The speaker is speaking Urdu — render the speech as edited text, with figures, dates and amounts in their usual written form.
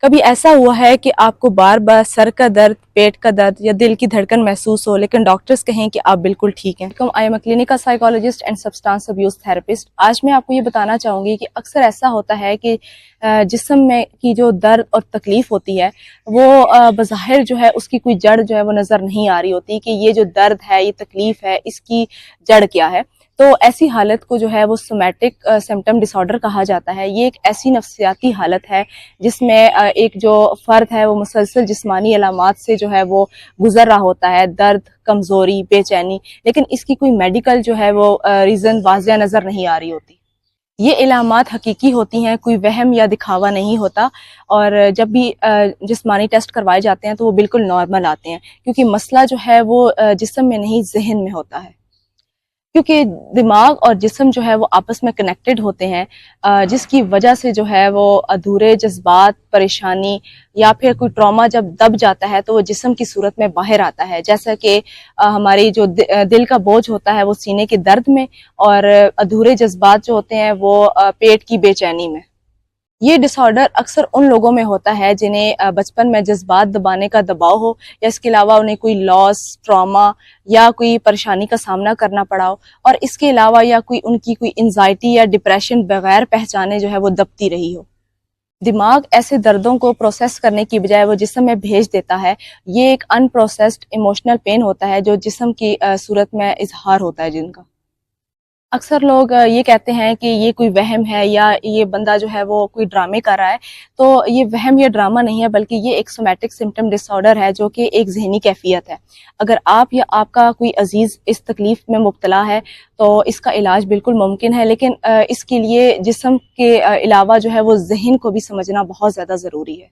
کبھی ایسا ہوا ہے کہ آپ کو بار بار سر کا درد، پیٹ کا درد یا دل کی دھڑکن محسوس ہو لیکن ڈاکٹرز کہیں کہ آپ بالکل ٹھیک ہیں؟ I am a clinical psychologist and substance abuse therapist. آج میں آپ کو یہ بتانا چاہوں گی کہ اکثر ایسا ہوتا ہے کہ جسم میں کی جو درد اور تکلیف ہوتی ہے وہ بظاہر جو ہے اس کی کوئی جڑ جو ہے وہ نظر نہیں آ رہی ہوتی کہ یہ جو درد ہے، یہ تکلیف ہے، اس کی جڑ کیا ہے۔ تو ایسی حالت کو جو ہے وہ سومیٹک سمپٹم ڈس آرڈر کہا جاتا ہے۔ یہ ایک ایسی نفسیاتی حالت ہے جس میں ایک جو فرد ہے وہ مسلسل جسمانی علامات سے جو ہے وہ گزر رہا ہوتا ہے، درد، کمزوری، بے چینی، لیکن اس کی کوئی میڈیکل جو ہے وہ ریزن واضح نظر نہیں آ رہی ہوتی۔ یہ علامات حقیقی ہوتی ہیں، کوئی وہم یا دکھاوا نہیں ہوتا، اور جب بھی جسمانی ٹیسٹ کروائے جاتے ہیں تو وہ بالکل نارمل آتے ہیں، کیونکہ مسئلہ جو ہے وہ جسم میں نہیں ذہن میں ہوتا ہے، کیونکہ دماغ اور جسم جو ہے وہ آپس میں کنیکٹڈ ہوتے ہیں، جس کی وجہ سے جو ہے وہ ادھورے جذبات، پریشانی یا پھر کوئی ٹراما جب دب جاتا ہے تو وہ جسم کی صورت میں باہر آتا ہے، جیسا کہ ہماری جو دل کا بوجھ ہوتا ہے وہ سینے کے درد میں، اور ادھورے جذبات جو ہوتے ہیں وہ پیٹ کی بے چینی میں۔ یہ ڈس آرڈر اکثر ان لوگوں میں ہوتا ہے جنہیں بچپن میں جذبات دبانے کا دباؤ ہو، یا اس کے علاوہ انہیں کوئی لاس، ٹراما یا کوئی پریشانی کا سامنا کرنا پڑا ہو، اور اس کے علاوہ یا ان کی کوئی انزائٹی یا ڈپریشن بغیر پہچانے جو ہے وہ دبتی رہی ہو۔ دماغ ایسے دردوں کو پروسیس کرنے کی بجائے وہ جسم میں بھیج دیتا ہے۔ یہ ایک ان پروسیسڈ ایموشنل پین ہوتا ہے جو جسم کی صورت میں اظہار ہوتا ہے جن کا۔ اکثر لوگ یہ کہتے ہیں کہ یہ کوئی وہم ہے یا یہ بندہ جو ہے وہ کوئی ڈرامے کر رہا ہے، تو یہ وہم یا ڈرامہ نہیں ہے، بلکہ یہ ایک سومیٹک سمپٹم ڈس آرڈر ہے جو کہ ایک ذہنی کیفیت ہے۔ اگر آپ یا آپ کا کوئی عزیز اس تکلیف میں مبتلا ہے تو اس کا علاج بالکل ممکن ہے، لیکن اس کے لیے جسم کے علاوہ جو ہے وہ ذہن کو بھی سمجھنا بہت زیادہ ضروری ہے۔